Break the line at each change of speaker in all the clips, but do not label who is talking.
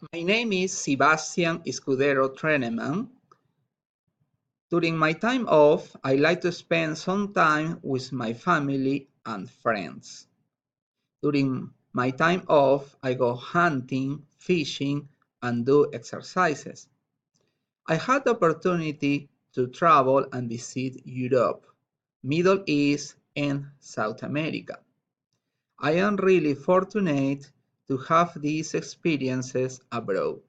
My name is Sebastian Escudero Treneman. During my time off, I like to spend some time with my family and friends. During my time off, I go hunting, fishing, and do exercises. I had the opportunity to travel and visit Europe, Middle East, and South America. I am really fortunate to have these experiences abroad.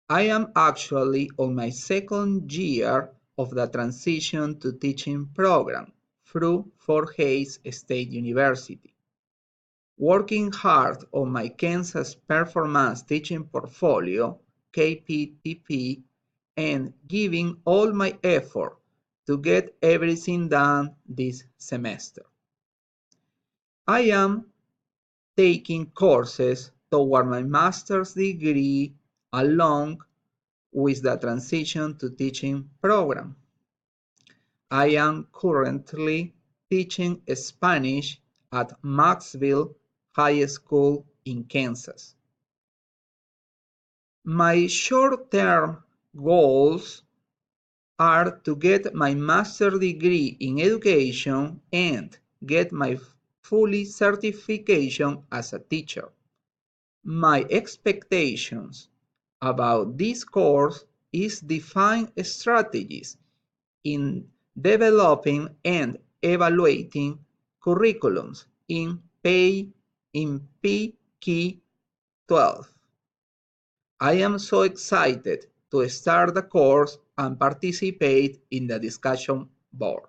I am actually on my second year of the transition to teaching program through Fort Hays State University, working hard on my Kansas Performance Teaching Portfolio (KPTP) and giving all my effort to get everything done this semester. I am taking courses toward my master's degree along with the transition to teaching program. I am currently teaching Spanish at Maxville High School in Kansas. My short-term goals are to get my master's degree in education and get my fully certification as a teacher. My expectations about this course is define strategies in developing and evaluating curriculums in PKI-12. I am so excited to start the course and participate in the discussion board.